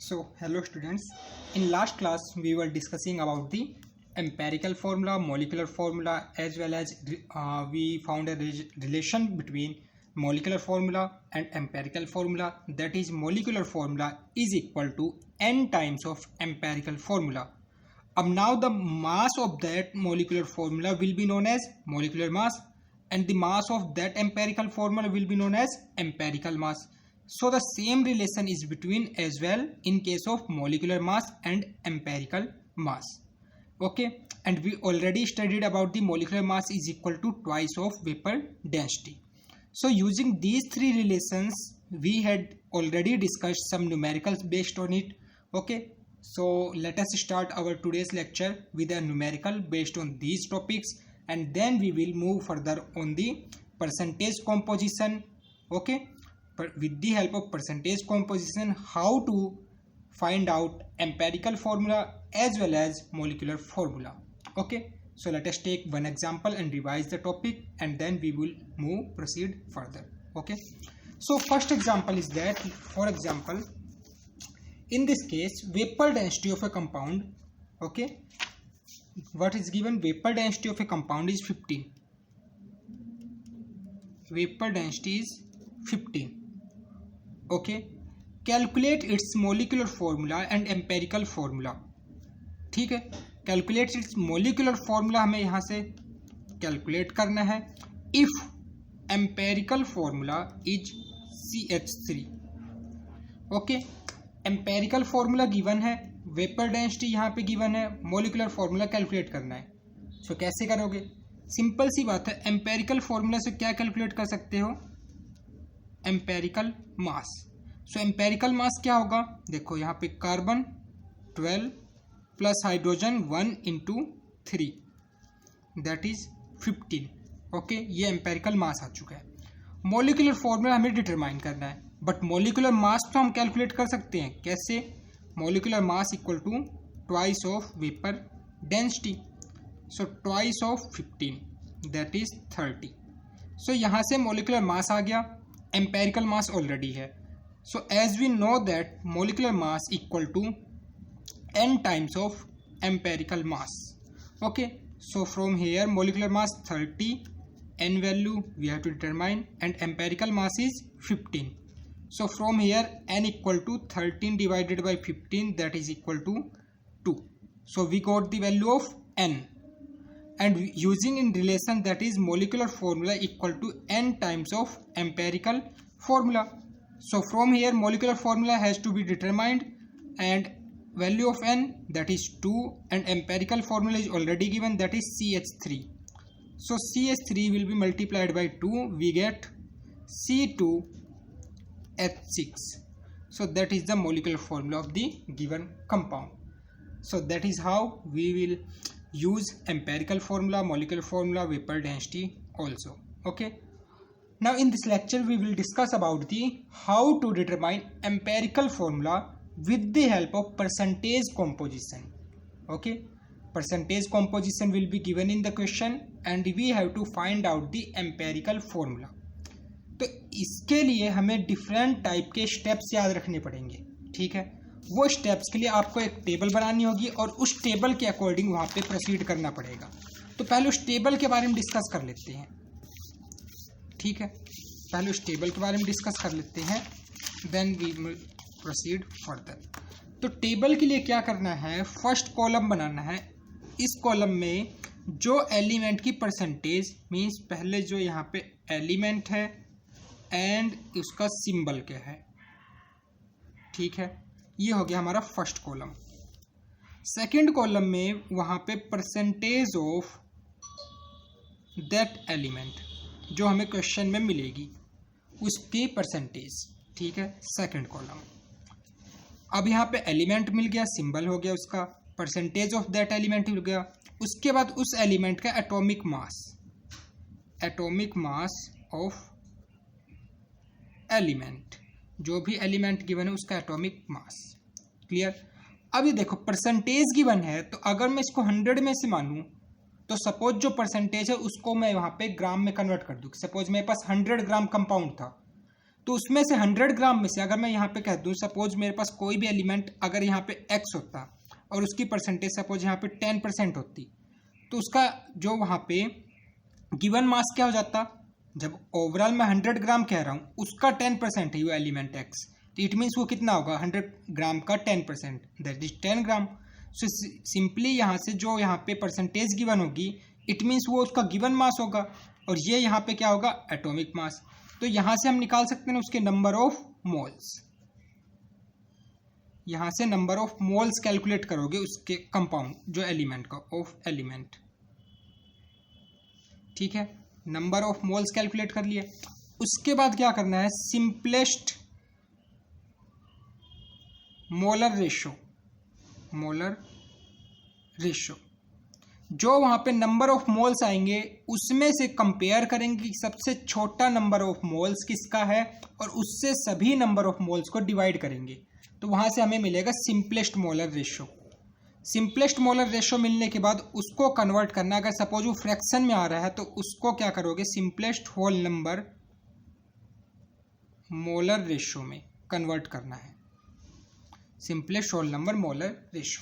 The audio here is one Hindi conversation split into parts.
So, hello students. In last class, we were discussing about the empirical formula, molecular formula, as well as we found a relation between molecular formula and empirical formula. That is, molecular formula is equal to n times of empirical formula. Now the mass of that molecular formula will be known as molecular mass, and the mass of that empirical formula will be known as empirical mass. So the same relation is between as well in case of molecular mass and empirical mass. Okay, and we already studied about the molecular mass is equal to twice of vapor density. So using these three relations, we had already discussed some numericals based on it. Okay, so let us start our today's lecture with a numerical based on these topics, and then we will move further on the percentage composition. Okay, but with the help of percentage composition, how to find out empirical formula as well as molecular formula. Okay, so let us take one example and revise the topic, and then we will proceed further. Okay, so first example is that, for example, in this case, vapor density of a compound. Okay, what is given? Vapor density of a compound is 15. Vapor density is 15. Okay, calculate its molecular formula and empirical formula. ठीक है, calculate its molecular formula हमें यहाँ से calculate करना है. If empirical formula is CH3. okay, empirical formula given है, vapor density यहाँ पे given है, molecular formula calculate करना है. So कैसे करोगे? सिंपल सी बात है, empirical formula से क्या calculate कर सकते हो? एम्पेरिकल मास. सो एम्पेरिकल मास क्या होगा? देखो यहाँ पे carbon 12 plus hydrogen 1 into 3, that is 15. Okay, ये एम्पेरिकल मास आ चुका है. मॉलिक्यूलर फॉर्मूला हमें डिटरमाइन करना है, बट मॉलिक्यूलर मास तो हम कैलकुलेट कर सकते हैं. कैसे? Molecular mass equal to twice of vapour density. So twice of 15, that is 30. सो यहाँ से मॉलिक्यूलर मास आ गया, empirical mass already है. So as we know that molecular mass equal to n times of empirical mass. Okay, so from here molecular mass 30, n value we have to determine, and empirical mass is 15. So from here n equal to 13 divided by 15, that is equal to 2. So we got the value of n, and using in relation, that is molecular formula equal to n times of empirical formula. So from here molecular formula has to be determined, and value of n, that is 2, and empirical formula is already given, that is CH3. So CH3 will be multiplied by 2, we get C2H6. so that is the molecular formula of the given compound. So that is how we will use empirical formula, molecular formula, vapor density also. Okay, now in this lecture we will discuss about the how to determine empirical formula with the help of percentage composition. Okay, percentage composition will be given in the question, and we have to find out the empirical formula. तो इसके लिए हमें डिफरेंट टाइप के स्टेप्स याद रखने पड़ेंगे. ठीक है, वो स्टेप्स के लिए आपको एक टेबल बनानी होगी, और उस टेबल के अकॉर्डिंग वहाँ पे प्रोसीड करना पड़ेगा. तो पहले उस टेबल के बारे में डिस्कस कर लेते हैं. ठीक है, पहले उस टेबल के बारे में डिस्कस कर लेते हैं, देन वी प्रोसीड फर्दर. तो टेबल के लिए क्या करना है? फर्स्ट कॉलम बनाना है. इस कॉलम में जो एलिमेंट की परसेंटेज, मीन्स पहले जो यहाँ पे एलिमेंट है एंड उसका सिंबल क्या है. ठीक है, ये हो गया हमारा फर्स्ट कॉलम. सेकंड कॉलम में वहाँ पे परसेंटेज ऑफ दैट एलिमेंट जो हमें क्वेश्चन में मिलेगी, उसकी परसेंटेज. ठीक है, सेकंड कॉलम. अब यहाँ पे एलिमेंट मिल गया, सिंबल हो गया उसका, परसेंटेज ऑफ दैट एलिमेंट मिल गया. उसके बाद उस एलिमेंट का atomic mass, atomic mass of element, जो भी एलिमेंट गिवन है उसका एटॉमिक मास. क्लियर? अभी देखो परसेंटेज गिवन है, तो अगर मैं इसको 100 में से मानूं, तो सपोज जो परसेंटेज है उसको मैं वहाँ पे ग्राम में कन्वर्ट कर दूँ. सपोज मेरे पास 100 ग्राम कंपाउंड था, तो उसमें से 100 ग्राम में से अगर मैं यहाँ पे कह दूँ, सपोज मेरे पास कोई भी एलिमेंट अगर यहाँ पे x होता और उसकी परसेंटेज सपोज यहाँ पे 10% होती, तो उसका जो वहाँ पे गिवन मास क्या हो जाता, जब ओवरऑल मैं 100 ग्राम कह रहा हूँ उसका 10% है वो एलिमेंट x, तो इट मीन्स वो कितना होगा 100 ग्राम का 10%, that is 10 gram. So simply यहाँ से जो यहाँ पे परसेंटेज गिवन होगी इट मीन्स वो उसका गिवन मास होगा, और ये यहाँ पे क्या होगा एटॉमिक मास। तो यहाँ से हम निकाल सकते हैं उसके नंबर ऑफ मोल्स, यहाँ से नंबर ऑफ मोल्स कैलकुलेट करोगे उसके कंपाउंड जो एलिमेंट का ऑफ एलिमेंट, ठीक है, नंबर ऑफ मोल्स कैलकुलेट कर लिए। उसके बाद क्या करना है, simplest molar ratio, molar ratio जो वहां पे नंबर ऑफ मोल्स आएंगे उसमें से कंपेयर करेंगे कि सबसे छोटा नंबर ऑफ मोल्स किसका है, और उससे सभी नंबर ऑफ मोल्स को डिवाइड करेंगे, तो वहां से हमें मिलेगा simplest molar ratio. Simplest molar ratio मिलने के बाद उसको कन्वर्ट करना, अगर सपोज वो फ्रैक्शन में आ रहा है तो उसको क्या करोगे simplest whole number molar ratio में कन्वर्ट करना है, simplest whole number molar ratio.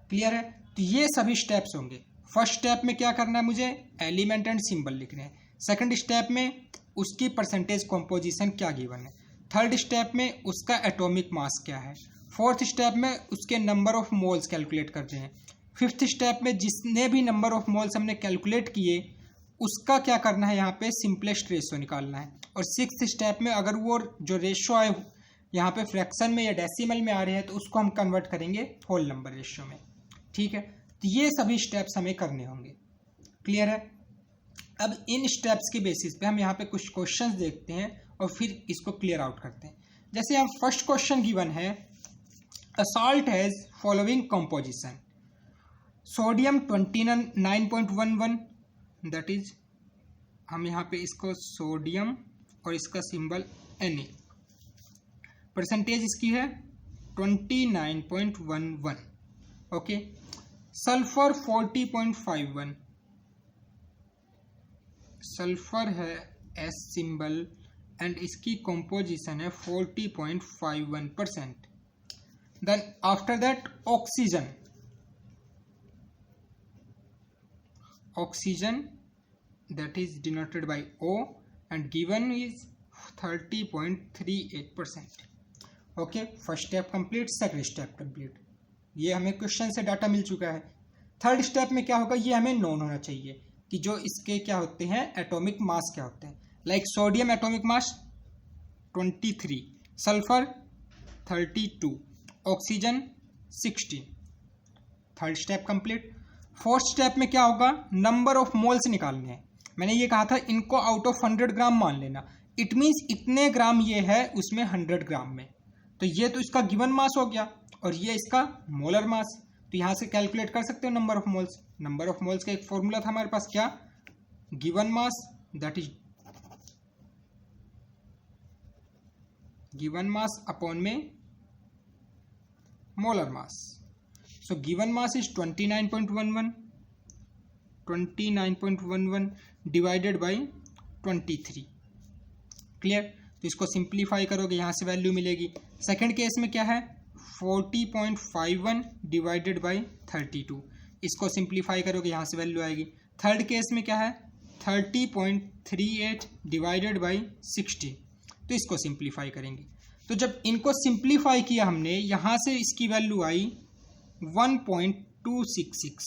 Clear है? तो ये सभी स्टेप्स होंगे। फर्स्ट स्टेप में क्या करना है, मुझे एलिमेंट एंड सिंबल लिखने हैं। सेकंड स्टेप में उसकी परसेंटेज कॉम्पोजिशन क्या गिवन है। थर्ड स्टेप में उसका एटॉमिक मास क्या है। फोर्थ स्टेप में उसके नंबर ऑफ मोल्स कैलकुलेट करते हैं। फिफ्थ स्टेप में जितने भी नंबर ऑफ मोल्स हमने कैलकुलेट किए उसका क्या करना है, यहाँ पे सिंपलेस्ट रेशो निकालना है। और सिक्स्थ स्टेप में अगर वो जो रेशो आए यहाँ पे फ्रैक्शन में या डेसिमल में आ रहे हैं तो उसको हम कन्वर्ट करेंगे होल नंबर रेशो में। ठीक है, तो ये सभी स्टेप्स हमें करने होंगे। क्लियर है? अब इन स्टेप्स के बेसिस पे हम यहाँ पे कुछ क्वेश्चंस देखते हैं और फिर इसको क्लियर आउट करते हैं। जैसे हम फर्स्ट क्वेश्चन गिवन है, a salt has following composition, sodium 29.11, that is हम यहाँ पे इसको सोडियम और इसका सिंबल Na, परसेंटेज इसकी है 29.11, ओके। सल्फर 40.51, सल्फर है एस सिंबल एंड इसकी कंपोजिशन है 40.51%। Then after that oxygen, oxygen that is denoted by O and given is 30.38%. Okay, first step complete, second step complete. ये हमें क्वेश्चन से डाटा मिल चुका है। थर्ड स्टेप में क्या होगा, ये हमें नोन होना चाहिए कि जो इसके क्या होते हैं एटॉमिक मास क्या होते हैं। Like sodium atomic mass 23, sulphur 32, oxygen 16। Third step complete. Fourth step में क्या होगा, नंबर ऑफ मोल्स निकालने हैं। मैंने ये कहा था इनको आउट ऑफ 100 ग्राम मान लेना, इट मीन्स इतने ग्राम ये है उसमें 100 ग्राम में, तो ये तो इसका गिवन मास हो गया और ये इसका मोलर मास। तो यहाँ से कैलकुलेट कर सकते हो number of moles. Number of moles का एक फॉर्मूला था हमारे पास, क्या, given mass that is given mass upon में molar mass. So given mass is 29.11 divided by 23। Clear? तो इसको सिंप्लीफाई करोगे, यहाँ से वैल्यू मिलेगी। सेकंड केस में क्या है, 40.51 डिवाइडेड बाई 32, इसको सिंप्लीफाई करोगे, यहाँ से वैल्यू आएगी। थर्ड केस में क्या है, 30.38 डिवाइडेड बाई 60, तो इसको सिंप्लीफाई करेंगे। तो जब इनको सिंप्लीफाई किया हमने, यहाँ से इसकी वैल्यू आई 1.266,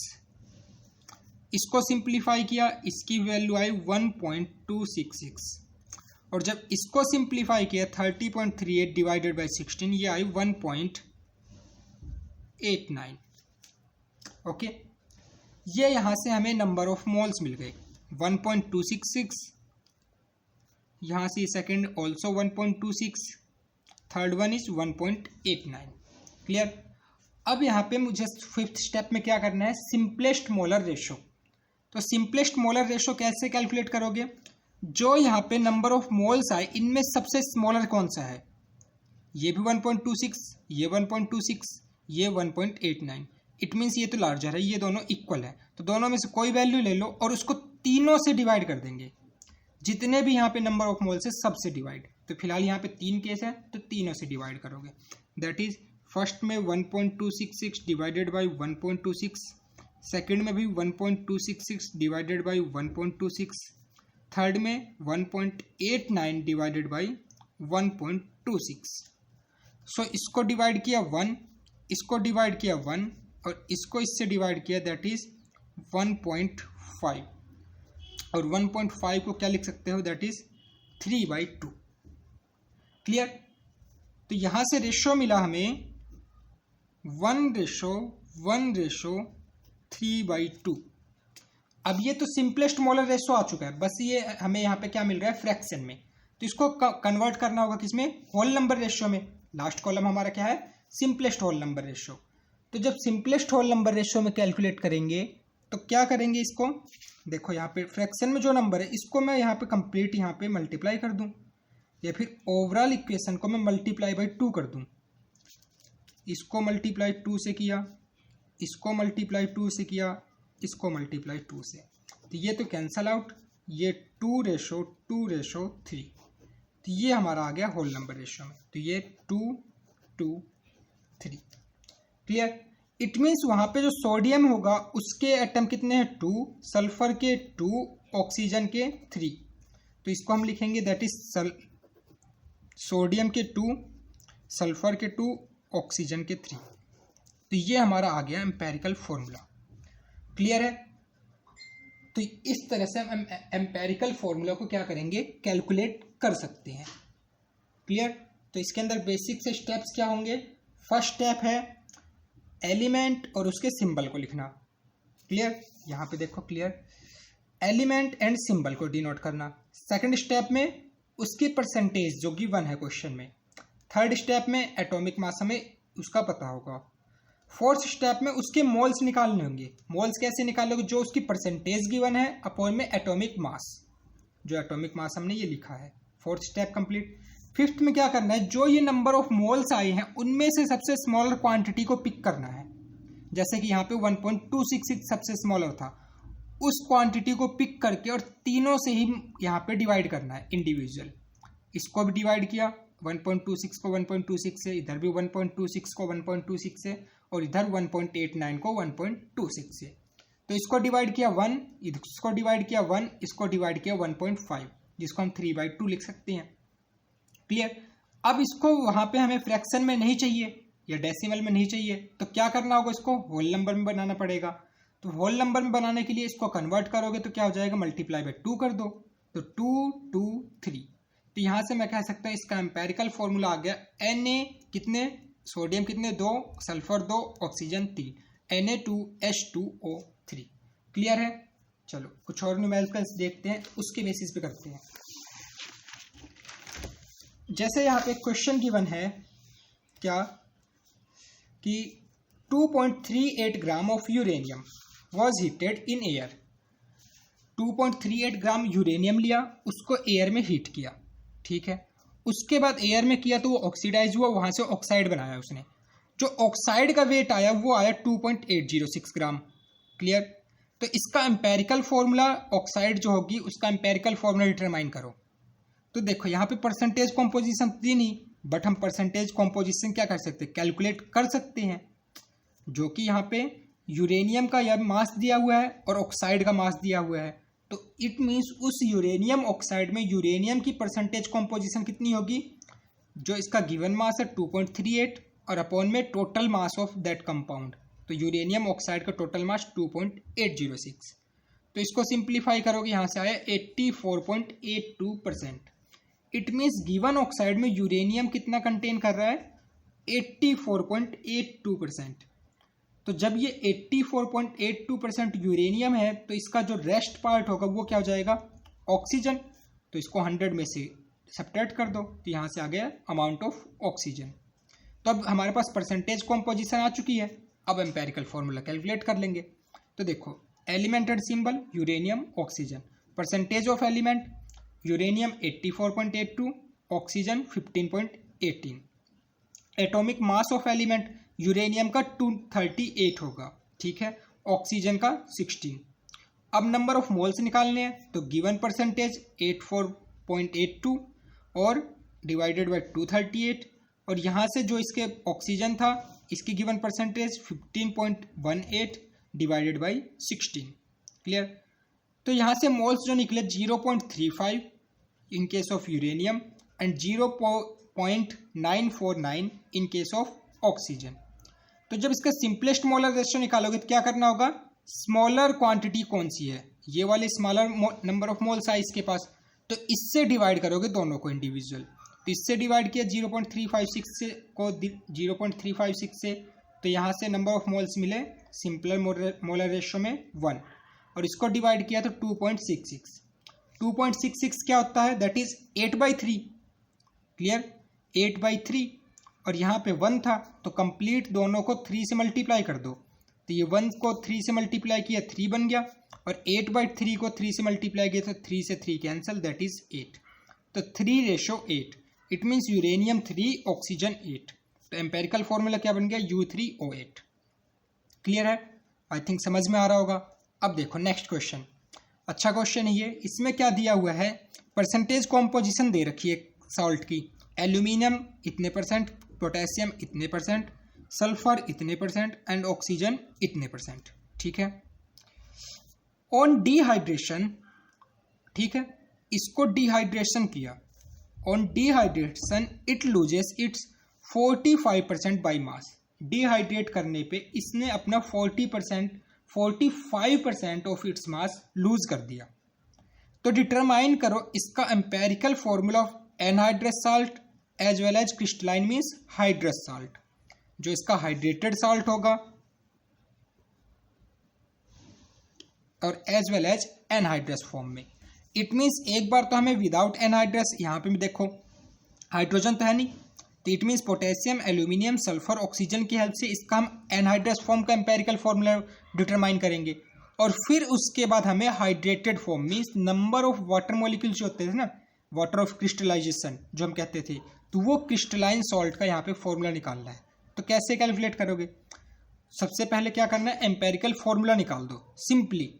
इसको सिंप्लीफाई किया, इसकी वैल्यू आई 1.266, और जब इसको सिंप्लीफाई किया 30.38 डिवाइडेड बाई 16, ये आई 1.89। ओके, ये यहां से हमें नंबर ऑफ मोल्स मिल गए 1.266, यहां से second also 1.26, third one is 1.89। Clear? अब यहाँ पे मुझे फिफ्थ स्टेप में क्या करना है, सिंपलेस्ट मोलर रेशो। तो सिंपलेस्ट मोलर रेशो कैसे कैलकुलेट करोगे, जो यहाँ पे नंबर ऑफ मोल्स आए इनमें सबसे स्मॉलर कौन सा है, ये भी 1.26, ये 1.26, ये 1.89, इट मीन्स ये तो लार्जर है, ये दोनों इक्वल है, तो दोनों में से कोई वैल्यू ले लो और उसको तीनों से डिवाइड कर देंगे। जितने भी यहाँ पे नंबर ऑफ मोल्स है सबसे डिवाइड। तो फिलहाल यहाँ पे 3 केस है तो तीनों से डिवाइड करोगे। दैट इज फर्स्ट में 1.266 डिवाइडेड बाई 1.26, सेकेंड में भी 1.266 डिवाइडेड बाई 1.26, थर्ड में 1.89 डिवाइडेड बाई 1.26। सो इसको डिवाइड किया 1, इसको डिवाइड किया 1 और इसको इससे डिवाइड किया, दैट इज 1.5। और 1.5 को क्या लिख सकते हो, दैट इज 3/2। क्लियर। तो यहां से रेशो मिला हमें 1:1:3/2। अब ये तो सिंपलेस्ट मोलर रेशो आ चुका है, बस ये हमें यहाँ पे क्या मिल रहा है, फ्रैक्शन में। तो इसको कन्वर्ट करना होगा किसमें, होल नंबर रेशो में। लास्ट कॉलम हमारा क्या है, सिंपलेस्ट होल नंबर रेशो। तो जब सिंपलेस्ट होल नंबर रेशो में कैलकुलेट करेंगे तो क्या करेंगे, इसको देखो यहाँ पे फ्रैक्शन में जो नंबर है इसको मैं यहाँ पे कंप्लीट यहाँ पे मल्टीप्लाई कर दूं, या फिर ओवरऑल इक्वेशन को मैं मल्टीप्लाई बाई 2 कर दूं। इसको मल्टीप्लाई 2 से किया, इसको मल्टीप्लाई 2 से किया, इसको मल्टीप्लाई 2 से, तो ये तो कैंसल आउट, ये 2:2:3। तो ये हमारा आ गया होल नंबर रेशियो में। तो ये 2:2:3। क्लियर। इट मीन्स वहाँ पे जो सोडियम होगा उसके एटम कितने हैं, 2, सल्फर के 2, ऑक्सीजन के 3। तो इसको हम लिखेंगे दैट इज सोडियम के 2, सल्फर के 2, ऑक्सीजन के 3। तो ये हमारा आ गया एम्पेरिकल फॉर्मूला। क्लियर है। तो इस तरह से हम एम्पेरिकल फॉर्मूला को क्या करेंगे, कैलकुलेट कर सकते हैं। क्लियर। तो इसके अंदर बेसिक से स्टेप्स क्या होंगे, फर्स्ट स्टेप है एलिमेंट और उसके सिंबल को लिखना। क्लियर। यहाँ पे देखो क्लियर, एलिमेंट एंड सिंबल को डिनोट करना। सेकंड स्टेप में उसकी परसेंटेज जो गिवन है क्वेश्चन में। थर्ड स्टेप में एटॉमिक मास हमें उसका पता होगा। फोर्थ स्टेप में उसके मोल्स निकालने होंगे। मोल्स कैसे निकालोगे, जो उसकी परसेंटेज गिवन है अपॉन में एटॉमिक मास, जो एटॉमिक मास हमने ये लिखा है। Fourth step complete. फिफ्थ में क्या करना है, जो ये नंबर ऑफ मोल्स आए हैं उनमें से सबसे स्मॉलर क्वांटिटी को पिक करना है। जैसे कि यहाँ पे 1.266 सबसे स्मॉलर था, उस क्वांटिटी को पिक करके और तीनों से ही यहाँ पे डिवाइड करना है इंडिविजुअल। इसको भी डिवाइड किया 1.26 को 1.26 से, इधर भी 1.26 को 1.26 से, और इधर 1.89 को 1.26 से। तो इसको डिवाइड किया 1, इसको डिवाइड किया 1, इसको डिवाइड किया 1.5, जिसको हम 3/2 लिख सकते हैं। क्लियर। अब इसको वहां पे हमें फ्रैक्शन में नहीं चाहिए या डेसिमल में नहीं चाहिए, तो क्या करना होगा, इसको होल नंबर में बनाना पड़ेगा। तो होल नंबर में बनाने के लिए इसको कन्वर्ट करोगे तो क्या हो जाएगा, मल्टीप्लाई बाय 2 कर दो, तो 2, 2, 3। तो यहां से मैं कह सकता हूं इसका एम्पेरिकल फॉर्मूला आ गया Na कितने, सोडियम कितने 2, सल्फर 2, ऑक्सीजन 3, Na2H2O3। क्लियर है। चलो कुछ और न्यूमेरिकल्स देखते हैं, उसके बेसिस पे करते हैं। जैसे यहाँ पे क्वेश्चन गिवन है क्या कि 2.38 gram of uranium was heated in air. 2.38 gram uranium लिया, उसको एयर में हीट किया, ठीक है। उसके बाद एयर में किया तो वो ऑक्सीडाइज हुआ, वहां से ऑक्साइड बनाया उसने। जो ऑक्साइड का वेट आया वो आया 2.806 ग्राम। क्लियर। तो इसका एम्पेरिकल फॉर्मूला, ऑक्साइड जो होगी उसका एम्पेरिकल फॉर्मूला डिटरमाइन करो। तो देखो यहाँ पे परसेंटेज कॉम्पोजिशन दी नहीं, बट हम परसेंटेज कॉम्पोजिशन क्या कर सकते हैं, कैलकुलेट कर सकते हैं। जो कि यहाँ पे यूरेनियम का यह मास दिया हुआ है और ऑक्साइड का मास दिया हुआ है, तो इट मीन्स उस यूरेनियम ऑक्साइड में यूरेनियम की परसेंटेज कॉम्पोजिशन कितनी होगी, जो इसका गिवन मास है 2.38 और अपॉन में total mass of that compound. तो यूरेनियम ऑक्साइड का टोटल मास 2.806। तो इसको सिंप्लीफाई करोगे, यहाँ से आया 84.82%। इट मीन्स गिवन ऑक्साइड में यूरेनियम कितना कंटेन कर रहा है, 84.82%। तो जब ये 84.82% यूरेनियम है तो इसका जो रेस्ट पार्ट होगा वो क्या हो जाएगा, ऑक्सीजन। तो इसको 100 में से सब्ट्रैक्ट कर दो, तो यहाँ से आ गया अमाउंट ऑफ ऑक्सीजन। तो अब हमारे पास परसेंटेज कॉम्पोजिशन आ चुकी है, अब एम्पेरिकल फॉर्मूला कैलकुलेट कर लेंगे। तो देखो element and symbol, uranium, oxygen. Percentage of element, uranium 84.82, oxygen 15.18। Atomic mass of element, uranium का 238 होगा, ठीक है, ऑक्सीजन का 16। अब नंबर ऑफ मोल्स निकालने हैं, तो गिवन परसेंटेज 84.82 और डिवाइडेड बाय 238, और यहाँ से जो इसके ऑक्सीजन था इसकी given percentage 15.18 divided by 16। Clear. तो यहाँ से मोल्स जो निकले 0.35 in case of uranium and 0.949 in case of oxygen. तो जब इसका सिंपलेस्ट मोलर रेशियो निकालोगे तो क्या करना होगा, स्मॉलर क्वांटिटी कौन सी है, ये वाली स्मॉलर नंबर ऑफ मोल्स है इसके पास, तो इससे डिवाइड करोगे दोनों को इंडिविजुअल। तो इससे डिवाइड किया 0.356 से को 0.356 से, तो यहाँ से नंबर ऑफ मोल्स मिले सिंपलर मोलर रेशियो में 1, और इसको डिवाइड किया तो 2.66। 2.66 क्या होता है, दैट इज 8/3। क्लियर, 8/3, और यहाँ पे 1 था तो कंप्लीट दोनों को 3 से मल्टीप्लाई कर दो, तो ये 1 को 3 से मल्टीप्लाई किया 3 बन गया, और 8/3 को 3 से मल्टीप्लाई किया तो 3 से 3 कैंसिल, दैट इज 8। तो 3:8, इट मीन्स यूरेनियम 3 ऑक्सीजन 8। तो एम्पेरिकल फॉर्मूला क्या बन गया, U3O8। क्लियर है, आई थिंक समझ में आ रहा होगा। अब देखो नेक्स्ट क्वेश्चन, अच्छा क्वेश्चन है ये। इसमें क्या दिया हुआ है, परसेंटेज कॉम्पोजिशन दे रखी है सॉल्ट की, एल्यूमिनियम इतने परसेंट, पोटेशियम इतने परसेंट, सल्फर इतने परसेंट एंड ऑक्सीजन इतने परसेंट। ठीक है, ऑन डिहाइड्रेशन, ठीक है, इसको डिहाइड्रेशन किया, on dehydration it loses it's 45% by mass. Dehydrate करने पे इसने अपना 45% ऑफ इट्स मास लूज कर दिया। तो डिटरमाइन करो इसका empirical formula of anhydrous salt as well as crystalline means hydrous salt, जो इसका हाइड्रेटेड साल्ट होगा और as well as anhydrous form में। इट मीन्स एक बार तो हमें विदाउट एनहाइड्रस, यहाँ पे भी देखो हाइड्रोजन तो है नहीं, तो it means potassium, aluminium, sulphur, oxygen की हेल्प से इसका हम एनहाइड्रस फॉर्म का एम्पेरिकल फॉर्मूला डिटरमाइन करेंगे, और फिर उसके बाद हमें hydrated form means number of water molecules जो होते थे ना, वाटर ऑफ क्रिस्टलाइजेशन जो हम कहते थे, तो वो क्रिस्टलाइन सॉल्ट का यहाँ पे फॉर्मूला निकालना है। तो कैसे कैलकुलेट करोगे, सबसे पहले क्या करना है, एम्पेरिकल फॉर्मूला निकाल दो सिंपली,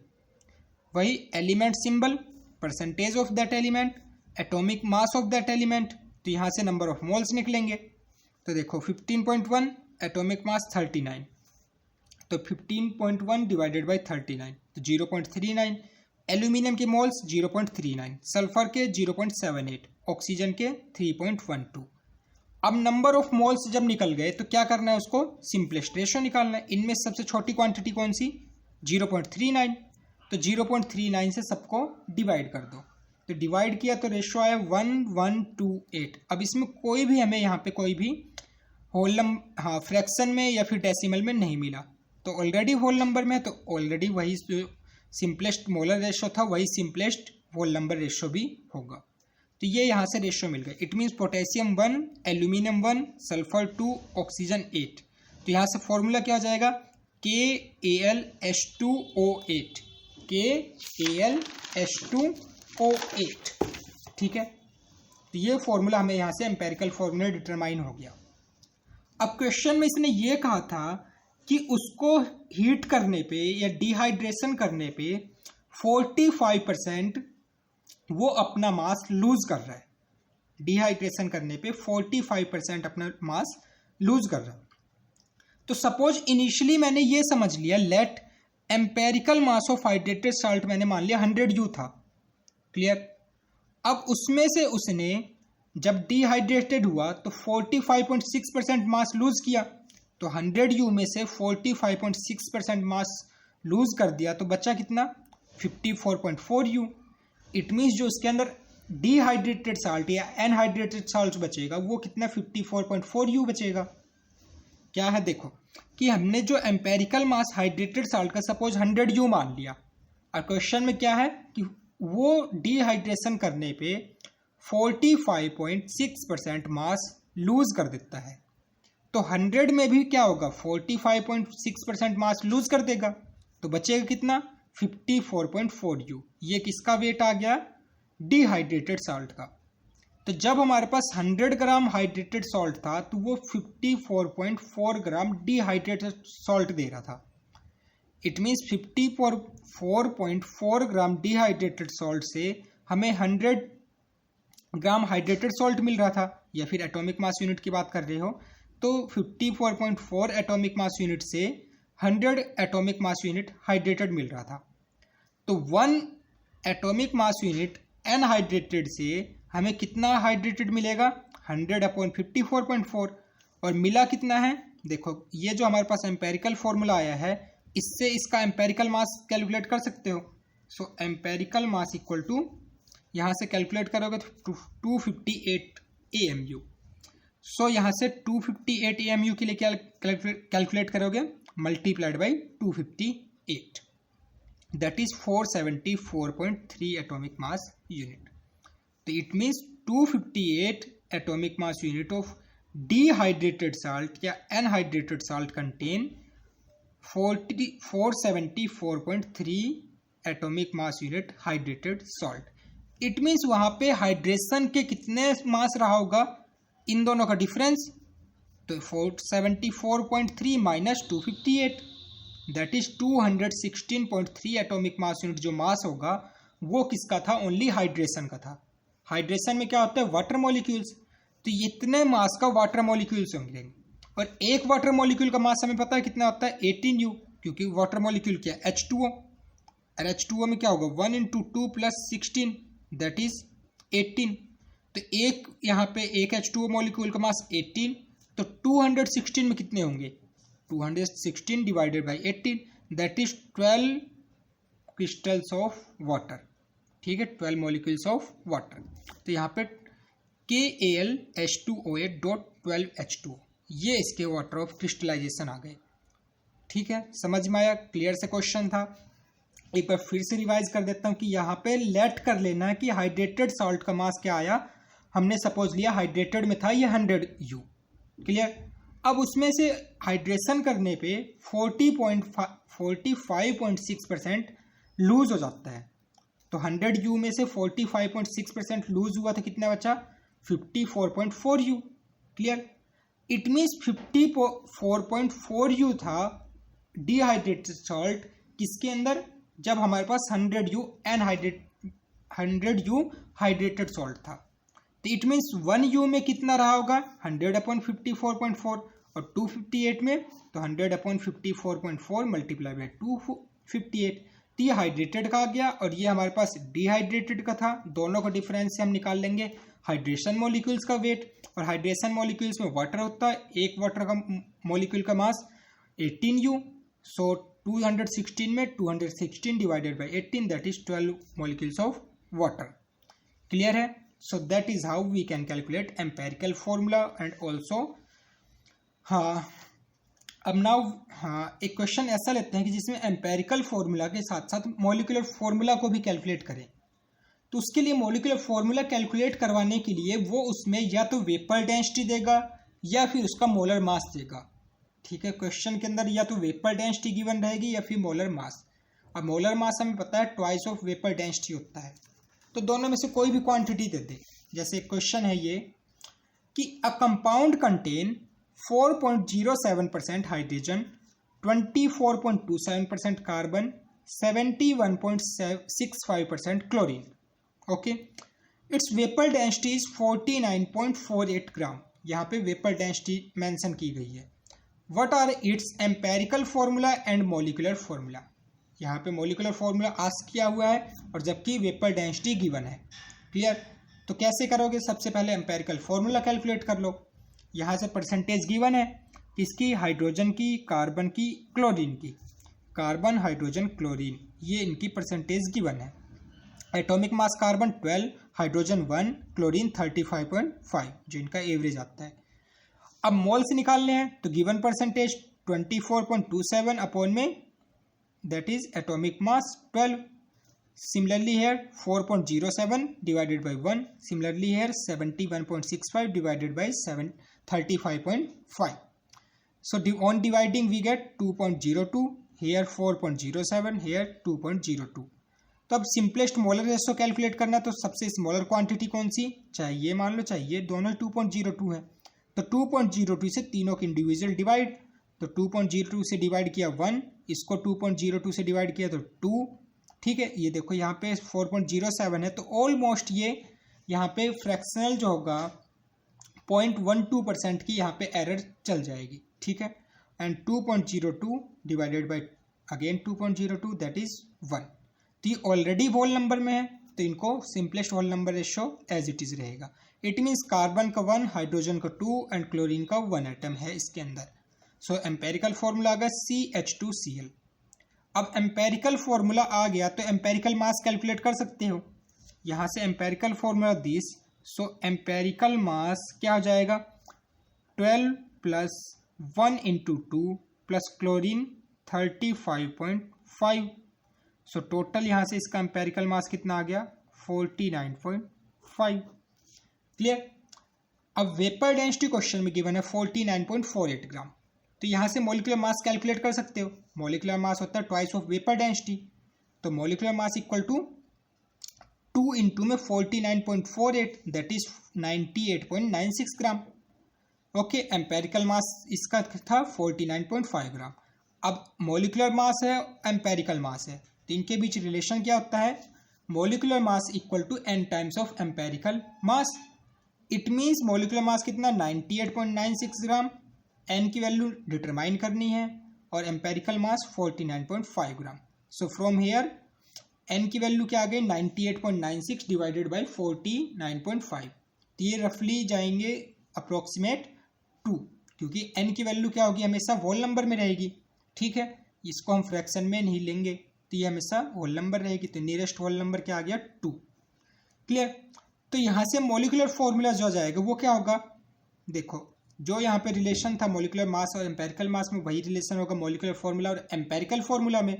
वही element symbol, percentage of that element, atomic mass of that element, तो यहाँ से नंबर ऑफ मोल्स निकलेंगे। तो देखो 15.1, एटॉमिक मास 39, तो 15.1 डिवाइडेड बाई 39 तो 0.39, एल्यूमिनियम के मोल्स 0.39, सल्फर के 0.78, ऑक्सीजन के 3.12। अब नंबर ऑफ मोल्स जब निकल गए तो क्या करना है, उसको सिंपलेस्ट रेशियो निकालना है। इनमें सबसे छोटी क्वांटिटी कौन सी, 0.39, तो 0.39 से सबको डिवाइड कर दो, तो डिवाइड किया तो रेशियो आया 1128। अब इसमें कोई भी हमें यहाँ पे कोई भी होल नंबर, हाँ फ्रैक्शन में या फिर डेसिमल में नहीं मिला, तो ऑलरेडी होल नंबर में, तो ऑलरेडी वही जो सिंपलेस्ट मोलर रेशियो था वही सिंपलेस्ट होल नंबर रेशियो भी होगा। तो ये यहाँ से रेशियो मिल गया। It means potassium 1, aluminium 1, sulphur 2, oxygen 8। तो यहाँ से फॉर्मूला क्या हो जाएगा, KAlH2O8, KAlH2O8। ठीक है, तो ये फॉर्मूला हमें यहाँ से एम्पेरिकल फॉर्मूला डिटरमाइन हो गया। अब क्वेश्चन में इसने ये कहा था कि उसको हीट करने पे या डिहाइड्रेशन करने पे 45% वो अपना मास लूज कर रहा है, डिहाइड्रेशन करने पे 45% अपना मास लूज कर रहा है। तो सपोज इनिशियली मैंने ये समझ लिया, let empirical mass of hydrated salt मैंने मान लिया 100U था। क्लियर, अब उसमें से उसने जब डिहाइड्रेटेड हुआ तो 45.6% मास लूज किया, तो 100U में से 45.6% मास लूज कर दिया, तो बचा कितना, 54.4U। इट मीन्स जो उसके अंदर डिहाइड्रेटेड साल्ट या एनहाइड्रेटेड साल्ट बचेगा वो कितना, 54.4U बचेगा। क्या है, देखो कि हमने जो एम्पेरिकल मास हाइड्रेटेड साल्ट का सपोज 100U मान लिया, और क्वेश्चन में क्या है कि वो डिहाइड्रेशन करने पे 45.6% मास लूज कर देता है, तो 100 में भी क्या होगा, 45.6% मास लूज कर देगा, तो बचेगा कितना, 54.4U। ये किसका वेट आ गया, डिहाइड्रेटेड साल्ट का। तो जब हमारे पास 100 ग्राम हाइड्रेटेड सॉल्ट था तो वो 54.4 ग्राम डिहाइड्रेटेड सॉल्ट दे रहा था। It means 54.4 gram dehydrated salt से हमें 100 ग्राम हाइड्रेटेड सॉल्ट मिल रहा था, या फिर एटॉमिक मास यूनिट की बात कर रहे हो तो 54.4 एटॉमिक मास यूनिट से 100 एटॉमिक मास यूनिट हाइड्रेटेड मिल रहा था। तो 1 एटॉमिक मास यूनिट अनहाइड्रेटेड से हमें कितना हाइड्रेटेड मिलेगा, 100/54.4, और मिला कितना है, देखो ये जो हमारे पास एम्पेरिकल फॉर्मूला आया है इससे इसका एम्पेरिकल मास कैलकुलेट कर सकते हो। सो एम्पेरिकल मास इक्वल टू, यहाँ से कैलकुलेट करोगे तो 258 AMU। सो यहाँ से 258 AMU के लिए क्या कैलकुलेट करोगे, multiplied by 258, that is 474.3 atomic mass unit. तो it means 258 atomic mass unit of dehydrated salt या anhydrated salt contain 474.3 atomic mass unit hydrated salt. It means वहाँ पे हाइड्रेशन के कितने मास रहा होगा, इन दोनों का डिफरेंस, तो 474.3 minus 258, that is 216.3 atomic mass unit जो मास होगा वो किसका था, ओनली हाइड्रेशन का था। हाइड्रेशन में क्या होता है, वाटर मॉलिक्यूल्स, तो इतने मास का वाटर मॉलिक्यूल्स होंगे, और एक वाटर मॉलिक्यूल का मास हमें पता है कितना होता है, 18U, क्योंकि वाटर मॉलिक्यूल क्या है, H2O, और H2O में क्या होगा 1 × 2 + 16 दैट इज 18। तो एक यहाँ पे एक H2O मॉलिक्यूल का मास 18, तो 216 में कितने होंगे, 216 divided by 18 that is 12 crystals of water, ठीक है, 12 मॉलिक्यूल्स ऑफ वाटर। तो यहाँ पे KAlH2OH.12H2O ये इसके वाटर ऑफ क्रिस्टलाइजेशन आ गए, ठीक है, समझ में आया, क्लियर से क्वेश्चन था। एक बार फिर से रिवाइज कर देता हूँ कि यहाँ पे लेट कर लेना है कि हाइड्रेटेड सॉल्ट का मास क्या आया, हमने सपोज लिया हाइड्रेटेड में था ये 100U, क्लियर। अब उसमें से हाइड्रेशन करने पे 45.6% लूज हो जाता है, तो 100U में से 45.6% लूज हुआ तो कितना बचा, 54.4U, clear. It means 54.4U था डिहाइड्रेटेड सॉल्ट किसके अंदर, जब हमारे पास 100U हाइड्रेटेड सॉल्ट था। तो इट मीन्स 1U में कितना रहा होगा, 100/54.4, और 258 में तो 100/54.4 मल्टीप्लाई बाई 258, तो ये हाइड्रेटेड का आ गया और ये हमारे पास डिहाइड्रेटेड का था। दोनों का डिफरेंस से हम निकाल लेंगे हाइड्रेशन मॉलिक्यूल्स का वेट, और हाइड्रेशन मॉलिक्यूल्स में वाटर होता है, एक वाटर का मॉलिक्यूल का मास 18U, सो 216 में 216 divided by 18 that is 12 molecules of water, clear है। So that is how we can calculate empirical formula and also, हाँ अब नाउ हाँ एक क्वेश्चन ऐसा लेते हैं कि जिसमें एम्पेरिकल फॉर्मूला के साथ साथ मॉलिक्यूलर फॉर्मूला को भी कैलकुलेट करें। तो उसके लिए मॉलिक्यूलर फॉर्मूला कैलकुलेट करवाने के लिए वो उसमें या तो वेपर डेंसिटी देगा या फिर उसका मोलर मास देगा, ठीक है। क्वेश्चन के अंदर या तो वेपर डेंसिटी गिवन रहेगी या फिर मोलर मास, और मोलर मास हमें पता है ट्वाइस ऑफ वेपर डेंसिटी होता है, तो दोनों में से कोई भी क्वांटिटी दे दे। जैसे क्वेश्चन है ये कि a compound contain 4.07% hydrogen, 24.27% carbon, 71.65% chlorine, okay. Its vapour density is 49.48 gram, यहाँ पे वेपर डेंसिटी मेंशन की गई है। What are its empirical formula and molecular formula, यहाँ पे मॉलिक्यूलर फॉर्मूला आस्क किया हुआ है और जबकि वेपर डेंसिटी गिवन है, क्लियर। तो कैसे करोगे, सबसे पहले एम्पेरिकल फॉर्मूला कैलकुलेट कर लो। यहाँ से परसेंटेज गिवन है किसकी, हाइड्रोजन की, कार्बन की, क्लोरीन की, कार्बन हाइड्रोजन क्लोरीन, ये इनकी परसेंटेज गिवन है। Atomic mass carbon 12, hydrogen 1, chlorine 35.5 जो इनका एवरेज आता है। अब मोल्स निकालने हैं तो गिवन परसेंटेज 24.27 अपॉन में that is atomic mass 12। Similarly here 4.07 divided by 1, similarly here 71.65 divided by 35.5। So on dividing we get 2.02, here 4.07, here 2.02। तो अब सिंपलेस्ट मोलर रेशो कैलकुलेट करना है तो सबसे स्मॉलर क्वांटिटी कौन सी, चाहे ये मान लो चाहे ये, दोनों 2.02 है, तो 2.02 से तीनों के इंडिविजुअल डिवाइड, तो 2.02 से डिवाइड किया 1, इसको 2.02 से डिवाइड किया तो 2, ठीक है। ये देखो यहाँ पे 4.07 है, तो ऑलमोस्ट ये यहाँ पे फ्रैक्शनल जो होगा 0.12% की यहाँ पे एरर चल जाएगी, ठीक है। And 2.02 divided by again 2.02 that is 1। तो ये ऑलरेडी होल नंबर में है, तो इनको simplest whole number ratio as it is रहेगा। इट मीन्स कार्बन का 1, हाइड्रोजन का 2 एंड क्लोरीन का 1 एटम है इसके अंदर। सो एम्पेरिकल फॉर्मूला आ गया CH2Cl। अब एम्पेरिकल फॉर्मूला आ गया तो एम्पेरिकल मास कैलकुलेट कर सकते हो। यहाँ से empirical formula this, so empirical मास क्या हो जाएगा 12 plus 1 into 2 plus chlorine 35.5। So total यहाँ से इसका एम्पेरिकल मास कितना आ गया 49.5। क्लियर। अब वेपर डेंसिटी क्वेश्चन में गिवन है 49.48 ग्राम, तो यहाँ से मोलिकुलर मास कैलकुलेट कर सकते हो। मोलिकुलर मास होता है ट्वाइस ऑफ वेपर डेंसिटी, तो molecular mass equal to 2 into में 49.48 that is 98.96 gram. Okay, empirical mass इसका था 49.5 ग्राम। अब मोलिकुलर मास है, एम्पेरिकल मास है, तो इनके बीच रिलेशन क्या होता है, molecular mass equal to n times of empirical mass. It means molecular mass कितना 98.96 ग्राम, n की वैल्यू डिटरमाइन करनी है, और empirical mass 49.5 gram. So from here n की वैल्यू क्या आ गई 98.96 डिवाइडेड बाई 49.5, तो ये रफली जाएंगे अप्रोक्सीमेट 2, क्योंकि n की वैल्यू क्या होगी हमेशा होल नंबर में रहेगी, ठीक है। इसको हम फ्रैक्शन में नहीं लेंगे, तो ये हमेशा होल नंबर रहेगी, तो नियरेस्ट होल नंबर क्या आ गया 2। क्लियर। तो यहाँ से मोलिकुलर फॉर्मूला जो जाएगा वो क्या होगा, देखो जो यहाँ पे रिलेशन था मोलिकुलर मास और एम्पेरिकल मास में, वही रिलेशन होगा मोलिकुलर फॉर्मूला और एम्पेरिकल फॉर्मूला में।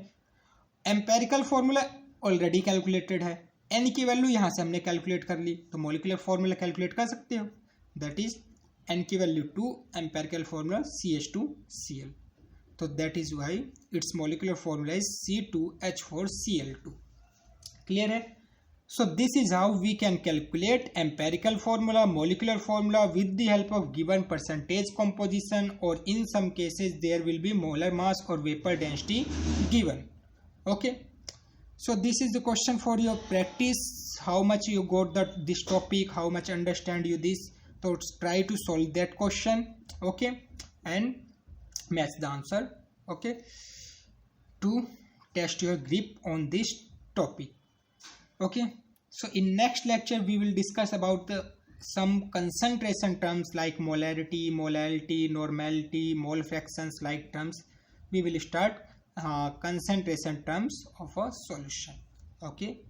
एम्पेरिकल फॉर्मूला ऑलरेडी कैलकुलेटेड है, n की वैल्यू यहाँ से हमने कैलकुलेट कर ली, तो मोलिकुलर फॉर्मूला कैलकुलेट कर सकते हो, दैट इज n की वैल्यू 2, एम्पेरिकल फॉर्मूला CH2Cl, तो that is why it's molecular formula is C2H4Cl2। Clear है। So this is how we can calculate empirical formula, molecular formula with the help of given percentage composition, or in some cases there will be molar mass or vapor density given. Okay, so this is the question for your practice, how much you got this topic, how much understand you this, so try to solve that question, okay, and match the answer, okay, to test your grip on this topic. Okay, so in next lecture we will discuss about some concentration terms like molarity, molality, normality, mole fractions like terms. We will start concentration terms of a solution. Okay.